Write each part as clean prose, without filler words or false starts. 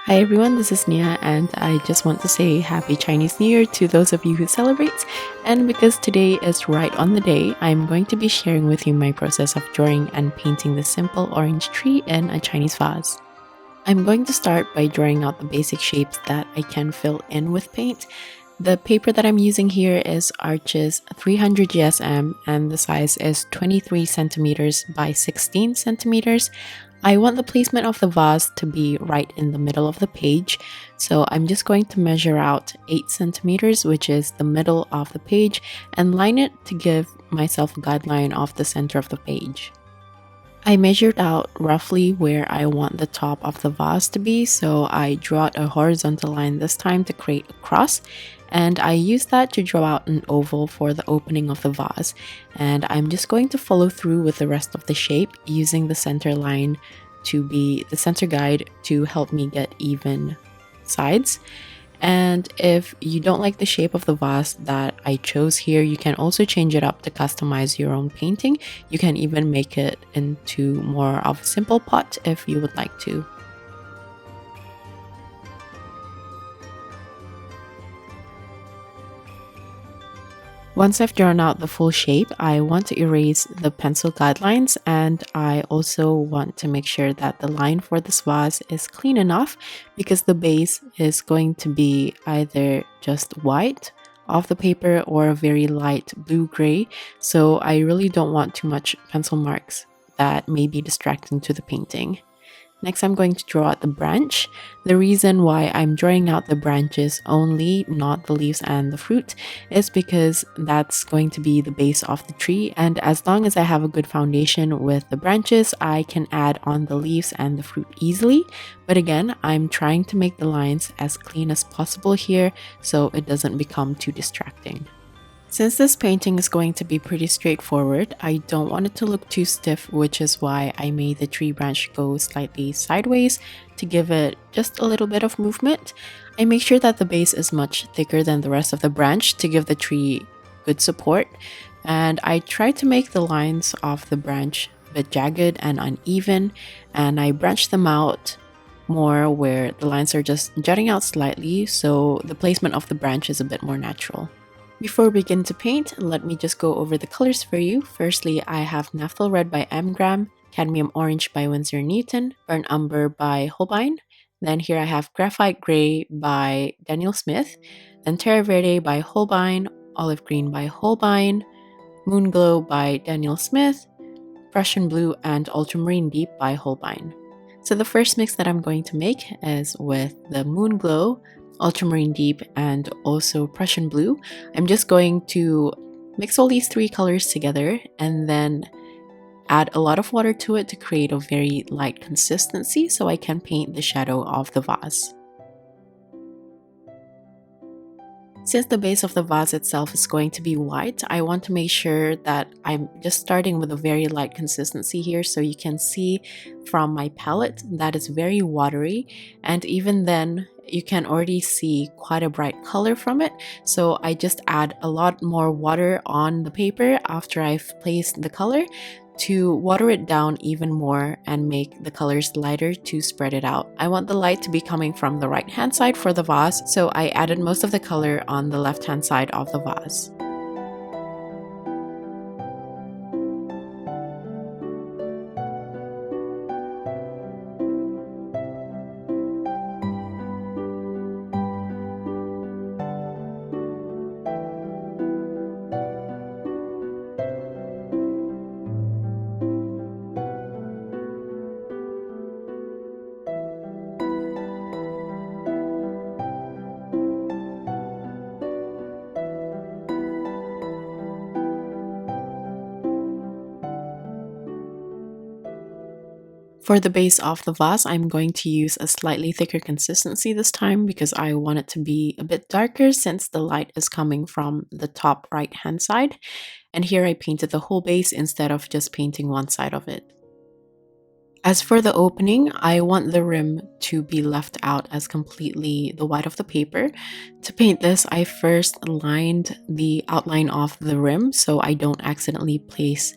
Hi everyone, this is Nia and I just want to say Happy Chinese New Year to those of you who celebrate. And because today is right on the day, I'm going to be sharing with you my process of drawing and painting the simple orange tree in a Chinese vase. I'm going to start by drawing out the basic shapes that I can fill in with paint. The paper that I'm using here is Arches 300 GSM and the size is 23 centimeters by 16 centimeters. I want the placement of the vase to be right in the middle of the page, so I'm just going to measure out 8 centimeters, which is the middle of the page, and line it to give myself a guideline of the center of the page. I measured out roughly where I want the top of the vase to be, so I drew out a horizontal line this time to create a cross, and I used that to draw out an oval for the opening of the vase, and I'm just going to follow through with the rest of the shape using the center line to be the center guide to help me get even sides. And if you don't like the shape of the vase that I chose here, you can also change it up to customize your own painting. You can even make it into more of a simple pot if you would like to. Once I've drawn out the full shape, I want to erase the pencil guidelines, and I also want to make sure that the line for this vase is clean enough because the base is going to be either just white off the paper or a very light blue-gray, so I really don't want too much pencil marks that may be distracting to the painting. Next, I'm going to draw out the branch. The reason why I'm drawing out the branches only, not the leaves and the fruit, is because that's going to be the base of the tree, and as long as I have a good foundation with the branches, I can add on the leaves and the fruit easily. But again, I'm trying to make the lines as clean as possible here so it doesn't become too distracting. Since this painting is going to be pretty straightforward, I don't want it to look too stiff, which is why I made the tree branch go slightly sideways to give it just a little bit of movement. I make sure that the base is much thicker than the rest of the branch to give the tree good support, and I try to make the lines of the branch a bit jagged and uneven, and I branch them out more where the lines are just jutting out slightly, so the placement of the branch is a bit more natural. Before we begin to paint, let me just go over the colors for you. Firstly, I have Naphthol Red by Graham, Cadmium Orange by Winsor Newton, Burnt Umber by Holbein. Then here I have Graphite Gray by Daniel Smith, then Terra Verde by Holbein, Olive Green by Holbein, Moon Glow by Daniel Smith, Prussian Blue and Ultramarine Deep by Holbein. So the first mix that I'm going to make is with the Moon Glow, Ultramarine Deep, and also Prussian Blue. I'm just going to mix all these three colors together and then add a lot of water to it to create a very light consistency so I can paint the shadow of the vase. Since the base of the vase itself is going to be white, I want to make sure that I'm just starting with a very light consistency here, so you can see from my palette that it's very watery, and even then you can already see quite a bright color from it. So I just add a lot more water on the paper after I've placed the color to water it down even more and make the colors lighter to spread it out. I want the light to be coming from the right hand side for the vase, so I added most of the color on the left hand side of the vase. For the base of the vase, I'm going to use a slightly thicker consistency this time because I want it to be a bit darker since the light is coming from the top right hand side. And here I painted the whole base instead of just painting one side of it. As for the opening, I want the rim to be left out as completely the white of the paper. To paint this, I first lined the outline of the rim so I don't accidentally place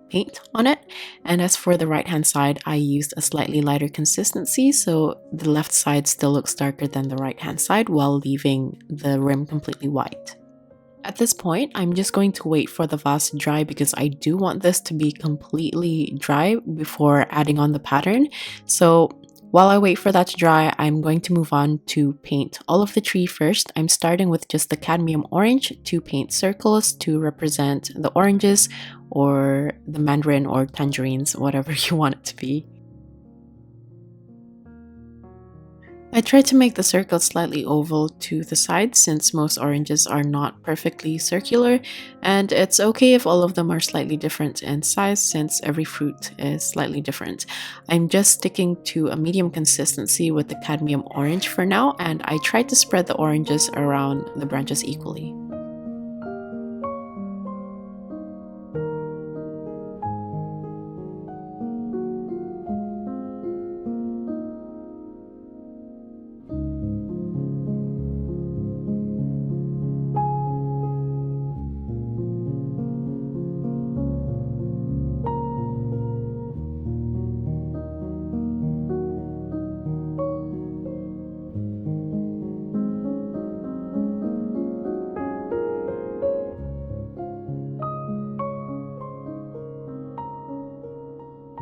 paint on it. And as for the right hand side, I used a slightly lighter consistency, so the left side still looks darker than the right hand side while leaving the rim completely white. At this point, I'm just going to wait for the vase to dry because I do want this to be completely dry before adding on the pattern. So while I wait for that to dry, I'm going to move on to paint all of the tree first. I'm starting with just the cadmium orange to paint circles to represent the oranges or the mandarin or tangerines, whatever you want it to be. I tried to make the circle slightly oval to the side since most oranges are not perfectly circular, and it's okay if all of them are slightly different in size since every fruit is slightly different. I'm just sticking to a medium consistency with the cadmium orange for now, and I tried to spread the oranges around the branches equally.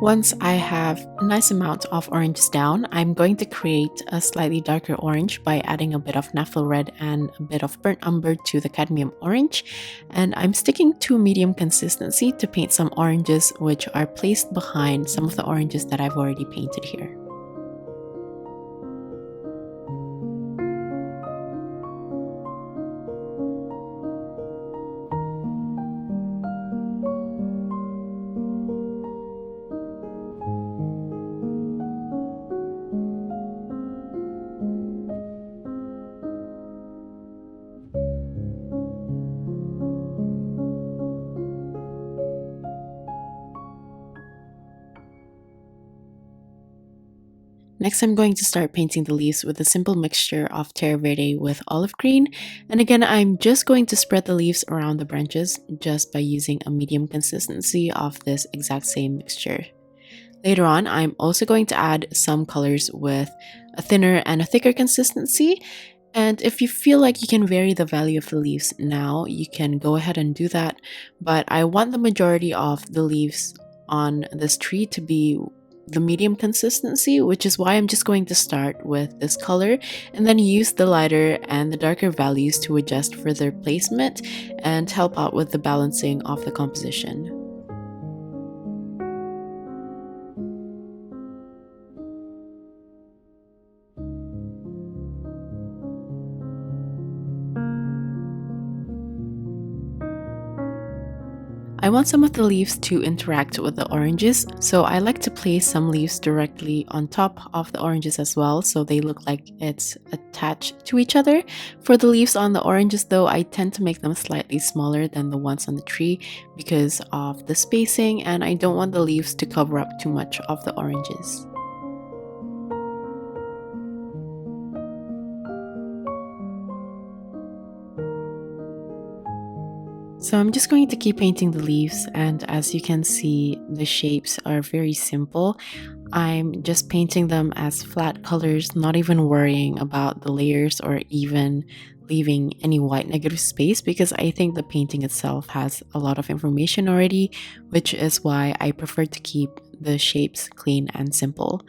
Once I have a nice amount of oranges down, I'm going to create a slightly darker orange by adding a bit of naphthol red and a bit of burnt umber to the cadmium orange. And I'm sticking to medium consistency to paint some oranges which are placed behind some of the oranges that I've already painted here. Next, I'm going to start painting the leaves with a simple mixture of terra verde with olive green. And again, I'm just going to spread the leaves around the branches just by using a medium consistency of this exact same mixture. Later on, I'm also going to add some colors with a thinner and a thicker consistency. And if you feel like you can vary the value of the leaves now, you can go ahead and do that. But I want the majority of the leaves on this tree to be the medium consistency, which is why I'm just going to start with this color and then use the lighter and the darker values to adjust for their placement and help out with the balancing of the composition. I want some of the leaves to interact with the oranges, so I like to place some leaves directly on top of the oranges as well, so they look like it's attached to each other. For the leaves on the oranges though, I tend to make them slightly smaller than the ones on the tree because of the spacing, and I don't want the leaves to cover up too much of the oranges. So I'm just going to keep painting the leaves, and as you can see, the shapes are very simple. I'm just painting them as flat colors, not even worrying about the layers or even leaving any white negative space because I think the painting itself has a lot of information already, which is why I prefer to keep the shapes clean and simple.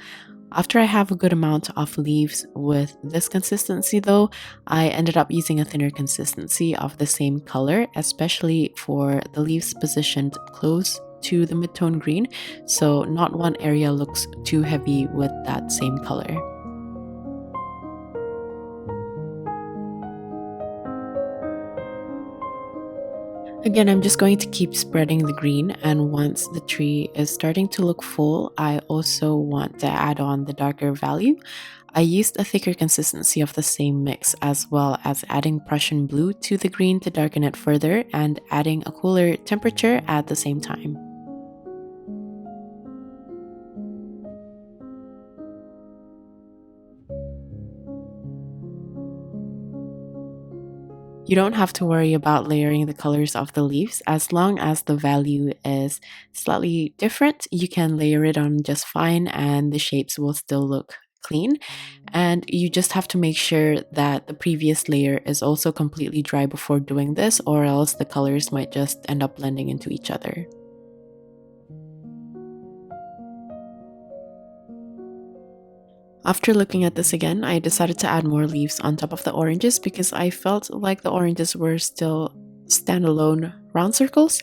After I have a good amount of leaves with this consistency though, I ended up using a thinner consistency of the same color, especially for the leaves positioned close to the mid-tone green, so not one area looks too heavy with that same color. Again, I'm just going to keep spreading the green, and once the tree is starting to look full, I also want to add on the darker value. I used a thicker consistency of the same mix as well as adding Prussian blue to the green to darken it further and adding a cooler temperature at the same time. You don't have to worry about layering the colors of the leaves. As long as the value is slightly different, you can layer it on just fine and the shapes will still look clean. And you just have to make sure that the previous layer is also completely dry before doing this, or else the colors might just end up blending into each other. After looking at this again, I decided to add more leaves on top of the oranges because I felt like the oranges were still standalone round circles,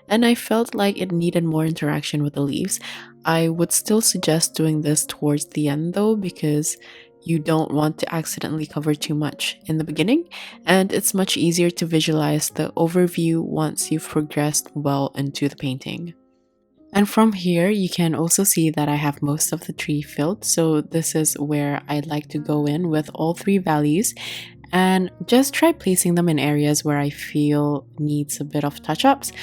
and I felt like it needed more interaction with the leaves. I would still suggest doing this towards the end though, because you don't want to accidentally cover too much in the beginning, and it's much easier to visualize the overview once you've progressed well into the painting. And from here, you can also see that I have most of the tree filled, so this is where I'd like to go in with all three values and just try placing them in areas where I feel needs a bit of touch-ups.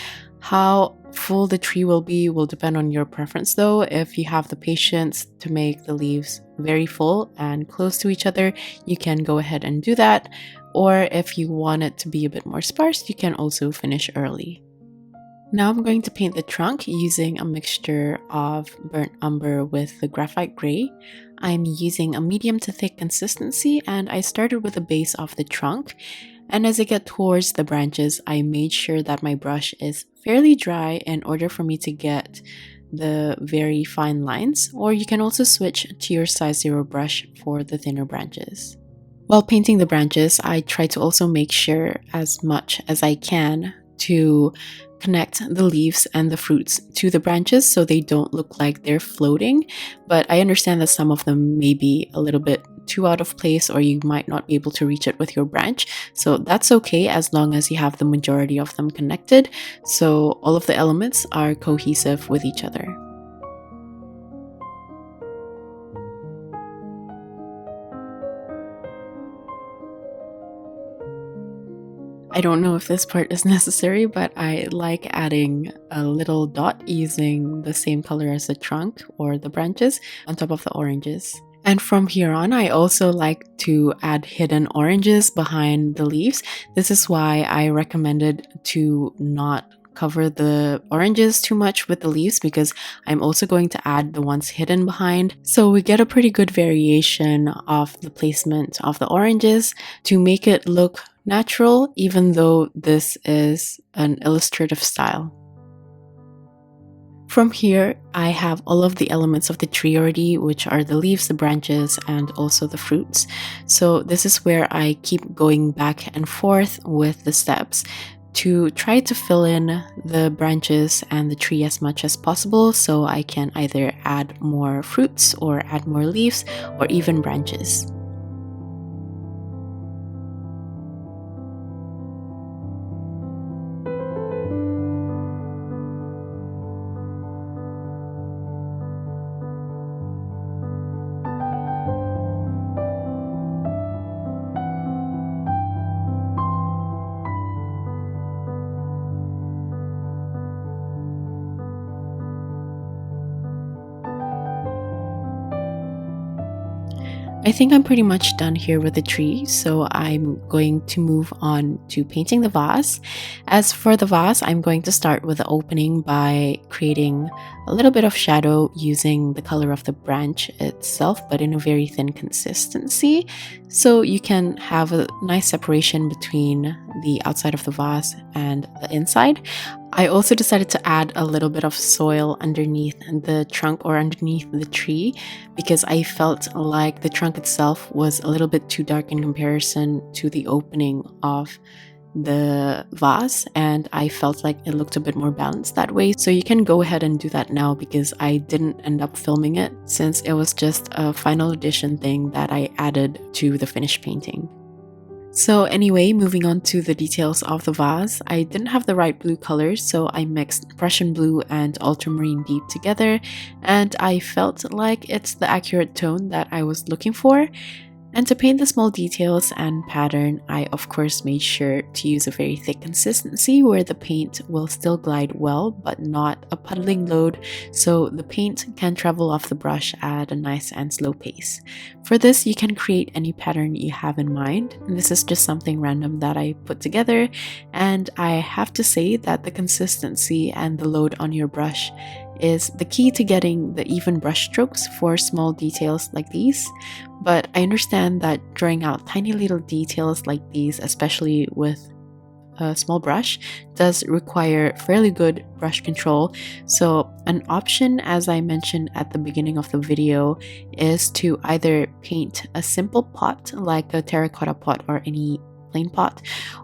How full the tree will be will depend on your preference though. If you have the patience to make the leaves very full and close to each other, you can go ahead and do that. Or if you want it to be a bit more sparse, you can also finish early. Now I'm going to paint the trunk using a mixture of burnt umber with the graphite gray. I'm using a medium to thick consistency, and I started with the base of the trunk. And as I get towards the branches, I made sure that my brush is fairly dry in order for me to get the very fine lines, or you can also switch to your size 0 brush for the thinner branches. While painting the branches, I try to also make sure as much as I can to connect the leaves and the fruits to the branches so they don't look like they're floating, but I understand that some of them may be a little bit too out of place, or you might not be able to reach it with your branch, so that's okay as long as you have the majority of them connected, so all of the elements are cohesive with each other. I don't know if this part is necessary, but I like adding a little dot using the same color as the trunk or the branches on top of the oranges. And from here on, I also like to add hidden oranges behind the leaves. This is why I recommended to not cover the oranges too much with the leaves, because I'm also going to add the ones hidden behind. So we get a pretty good variation of the placement of the oranges to make it look natural, even though this is an illustrative style. From here, I have all of the elements of the tree already, which are the leaves, the branches, and also the fruits. So this is where I keep going back and forth with the steps to try to fill in the branches and the tree as much as possible, so I can either add more fruits or add more leaves or even branches. I think I'm pretty much done here with the tree, so I'm going to move on to painting the vase. As for the vase, I'm going to start with the opening by creating a little bit of shadow using the color of the branch itself, but in a very thin consistency, so you can have a nice separation between the outside of the vase and the inside. I also decided to add a little bit of soil underneath the trunk or underneath the tree, because I felt like the trunk itself was a little bit too dark in comparison to the opening of the vase, and I felt like it looked a bit more balanced that way. So you can go ahead and do that now, because I didn't end up filming it since it was just a final edition thing that I added to the finished painting. So anyway, moving on to the details of the vase, I didn't have the right blue colors, so I mixed Prussian blue and ultramarine deep together, and I felt like it's the accurate tone that I was looking for. And to paint the small details and pattern, I of course made sure to use a very thick consistency where the paint will still glide well but not a puddling load, so the paint can travel off the brush at a nice and slow pace. For this, you can create any pattern you have in mind, and this is just something random that I put together, and I have to say that the consistency and the load on your brush is the key to getting the even brush strokes for small details like these. But I understand that drawing out tiny little details like these, especially with a small brush, does require fairly good brush control. So an option, as I mentioned at the beginning of the video, is to either paint a simple pot like a terracotta pot or any plain pot,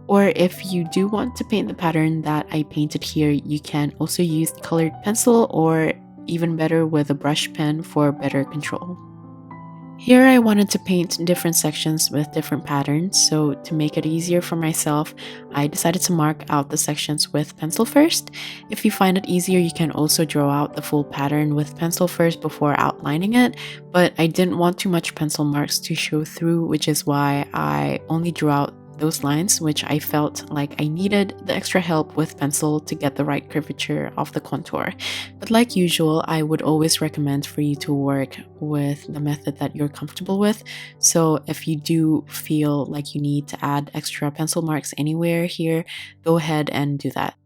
or if you do want to paint the pattern that I painted here, you can also use colored pencil or even better with a brush pen for better control. Here I wanted to paint different sections with different patterns, so to make it easier for myself, I decided to mark out the sections with pencil first. If you find it easier, you can also draw out the full pattern with pencil first before outlining it, but I didn't want too much pencil marks to show through, which is why I only drew out those lines which I felt like I needed the extra help with pencil to get the right curvature of the contour. But like usual, I would always recommend for you to work with the method that you're comfortable with. So if you do feel like you need to add extra pencil marks anywhere here, go ahead and do that.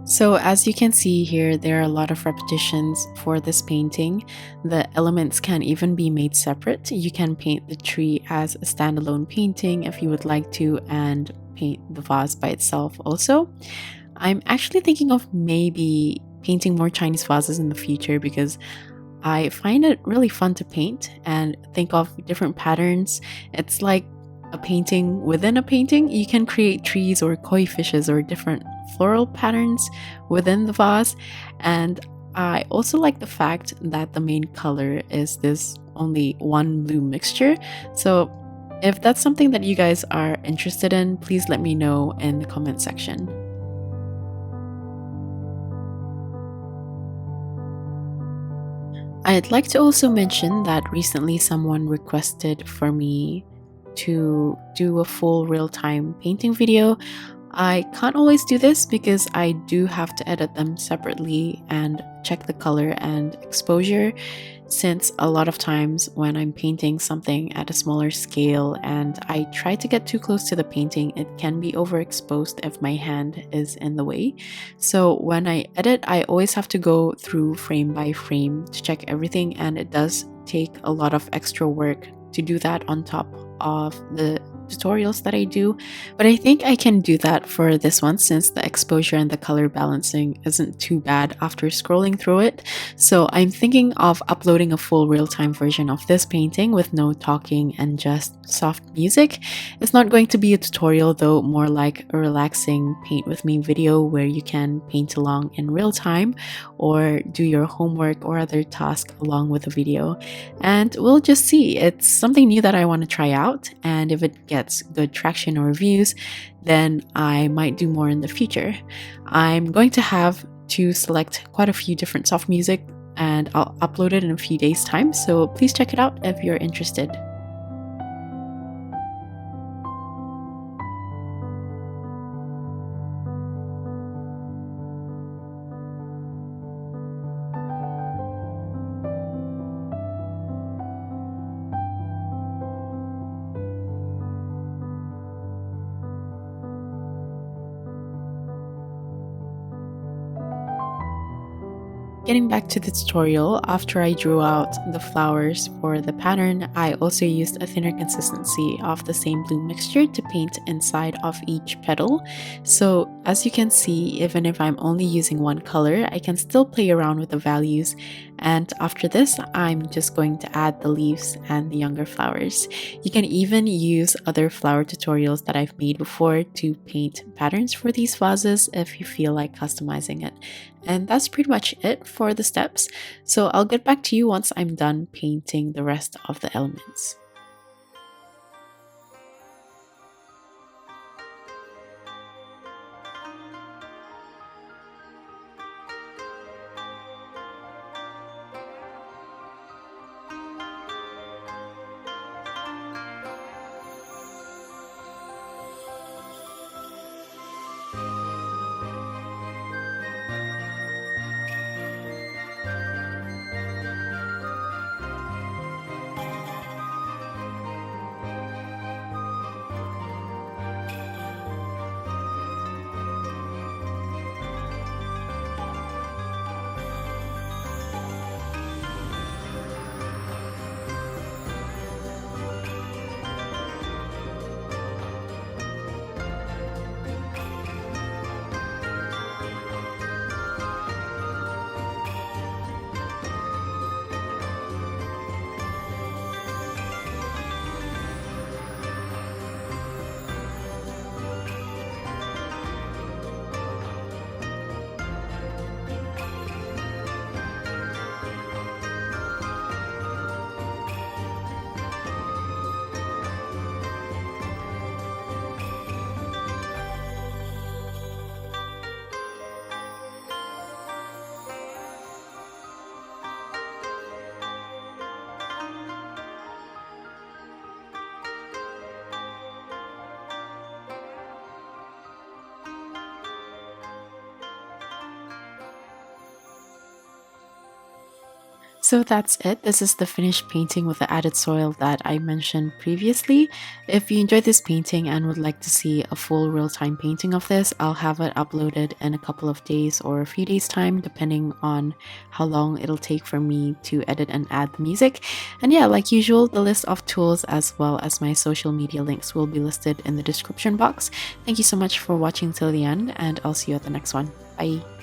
So as you can see here, there are a lot of repetitions for this painting. The elements can even be made separate. You can paint the tree as a standalone painting if you would like to, and paint the vase by itself also. I'm actually thinking of maybe painting more Chinese vases in the future because I find it really fun to paint and think of different patterns. It's like a painting within a painting. You can create trees or koi fishes or different floral patterns within the vase, and I also like the fact that the main color is this only one blue mixture. So if that's something that you guys are interested in, please let me know in the comment section. I'd like to also mention that recently someone requested for me to do a full real-time painting video. I can't always do this because I do have to edit them separately and check the color and exposure, since a lot of times when I'm painting something at a smaller scale and I try to get too close to the painting, it can be overexposed if my hand is in the way. So when I edit, I always have to go through frame by frame to check everything, and it does take a lot of extra work to do that on top of the tutorials that I do, but I think I can do that for this one since the exposure and the color balancing isn't too bad after scrolling through it. So I'm thinking of uploading a full real-time version of this painting with no talking and just soft music. It's not going to be a tutorial though, more like a relaxing paint with me video where you can paint along in real time or do your homework or other task along with the video, and we'll just see. It's something new that I want to try out, and if it gets good traction or reviews, then I might do more in the future. I'm going to have to select quite a few different soft music and I'll upload it in a few days time, so please check it out if you're interested. Getting back to the tutorial, after I drew out the flowers for the pattern, I also used a thinner consistency of the same blue mixture to paint inside of each petal. So as you can see, even if I'm only using one color, I can still play around with the values. And after this, I'm just going to add the leaves and the younger flowers. You can even use other flower tutorials that I've made before to paint patterns for these vases if you feel like customizing it. And that's pretty much it for the steps. So I'll get back to you once I'm done painting the rest of the elements. So that's it. This is the finished painting with the added soil that I mentioned previously. If you enjoyed this painting and would like to see a full real-time painting of this, I'll have it uploaded in a couple of days or a few days time, depending on how long it'll take for me to edit and add the music. And yeah, like usual, the list of tools as well as my social media links will be listed in the description box. Thank you so much for watching till the end, and I'll see you at the next one. Bye!